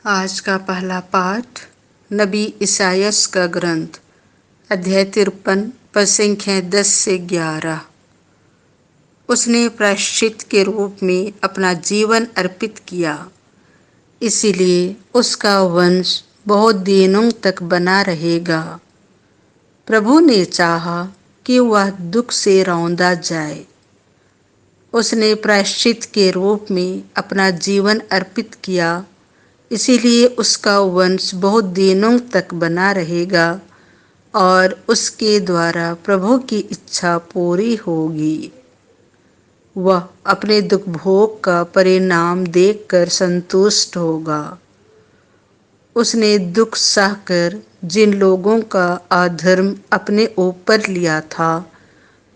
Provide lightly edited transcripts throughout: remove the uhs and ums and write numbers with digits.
आज का पहला पाठ नबी इसायास का ग्रंथ अध्याय 53 पद संख्याएं 10 से 11। उसने प्रायश्चित के रूप में अपना जीवन अर्पित किया, इसीलिए उसका वंश बहुत दिनों तक बना रहेगा। प्रभु ने चाहा कि वह दुख से रौंदा जाए। उसने प्रायश्चित के रूप में अपना जीवन अर्पित किया, इसीलिए उसका वंश बहुत दिनों तक बना रहेगा और उसके द्वारा प्रभु की इच्छा पूरी होगी। वह अपने दुख भोग का परिणाम देखकर संतुष्ट होगा। उसने दुख सहकर जिन लोगों का अधर्म अपने ऊपर लिया था,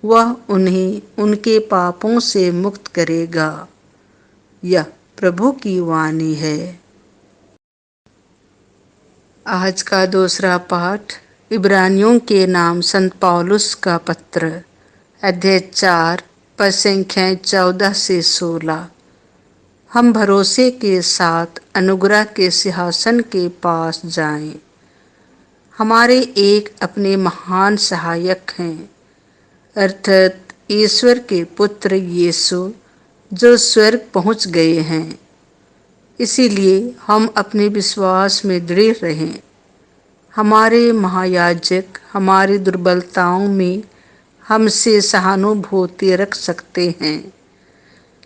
वह उन्हें उनके पापों से मुक्त करेगा। यह प्रभु की वाणी है। आज का दूसरा पाठ इब्रानियों के नाम संत पौलुस का पत्र अध्याय 4 पद संख्याएं 14 से 16। हम भरोसे के साथ अनुग्रह के सिंहासन के पास जाएं। हमारे एक अपने महान सहायक हैं, अर्थात ईश्वर के पुत्र यीशु, जो स्वर्ग पहुंच गए हैं। इसीलिए हम अपने विश्वास में दृढ़ रहें। हमारे महायाजक हमारी दुर्बलताओं में हमसे सहानुभूति रख सकते हैं,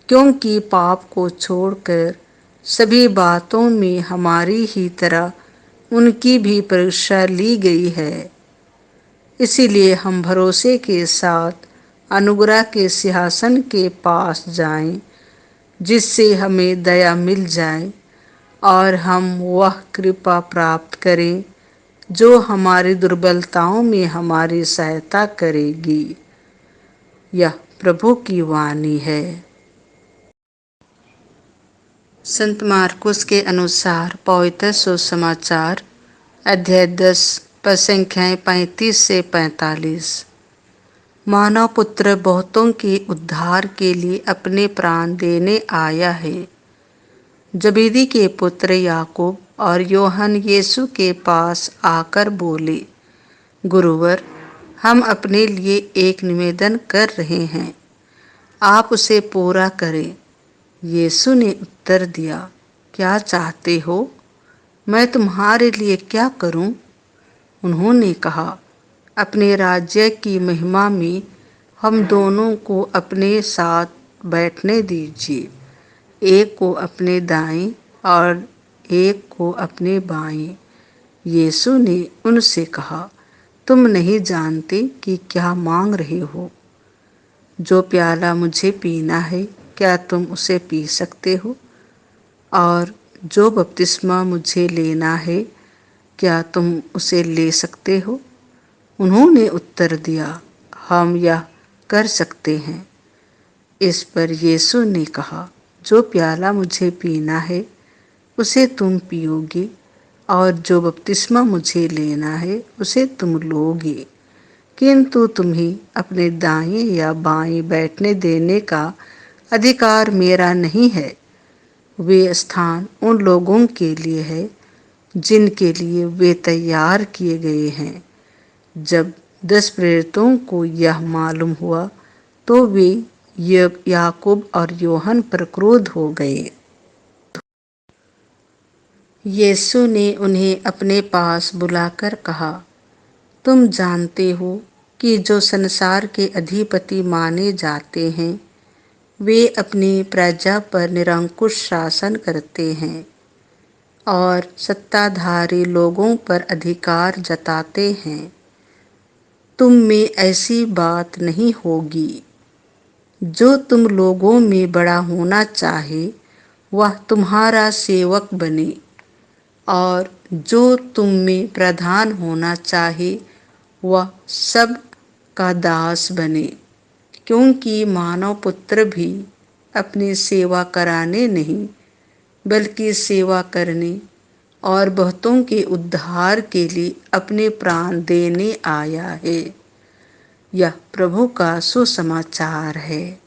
क्योंकि पाप को छोड़कर सभी बातों में हमारी ही तरह उनकी भी परीक्षा ली गई है। इसीलिए हम भरोसे के साथ अनुग्रह के सिंहासन के पास जाएं, जिससे हमें दया मिल जाए और हम वह कृपा प्राप्त करें जो हमारी दुर्बलताओं में हमारी सहायता करेगी। यह प्रभु की वाणी है। संत मार्कुस के अनुसार पवित्र सुसमाचार अध्याय 10 पद संख्याएं 35 से 45। मानव पुत्र बहुतों के उद्धार के लिए अपने प्राण देने आया है। जबेदी के पुत्र याकूब और योहन यीशु के पास आकर बोले, गुरुवर, हम अपने लिए एक निवेदन कर रहे हैं, आप उसे पूरा करें। यीशु ने उत्तर दिया, क्या चाहते हो? मैं तुम्हारे लिए क्या करूं? उन्होंने कहा, अपने राज्य की महिमा में हम दोनों को अपने साथ बैठने दीजिए, एक को अपने दाएं और एक को अपने बाएं। यीशु ने उनसे कहा, तुम नहीं जानते कि क्या मांग रहे हो। जो प्याला मुझे पीना है, क्या तुम उसे पी सकते हो? और जो बपतिस्मा मुझे लेना है, क्या तुम उसे ले सकते हो? उन्होंने उत्तर दिया, हम यह कर सकते हैं। इस पर यीशु ने कहा, जो प्याला मुझे पीना है उसे तुम पियोगे, और जो बपतिस्मा मुझे लेना है उसे तुम लोगे, किंतु तुम्हें अपने दाएं या बाएं बैठने देने का अधिकार मेरा नहीं है। वे स्थान उन लोगों के लिए है जिनके लिए वे तैयार किए गए हैं। जब 10 प्रेरितों को यह मालूम हुआ तो वे याकूब और योहन पर क्रोध हो गए। यीशु ने उन्हें अपने पास बुलाकर कहा, तुम जानते हो कि जो संसार के अधिपति माने जाते हैं, वे अपनी प्रजा पर निरंकुश शासन करते हैं और सत्ताधारी लोगों पर अधिकार जताते हैं। तुम में ऐसी बात नहीं होगी। जो तुम लोगों में बड़ा होना चाहे, वह तुम्हारा सेवक बने, और जो तुम में प्रधान होना चाहे, वह सब का दास बने। क्योंकि मानव पुत्र भी अपनी सेवा कराने नहीं, बल्कि सेवा करने और बहुतों के उद्धार के लिए अपने प्राण देने आया है। यह प्रभु का सुसमाचार है।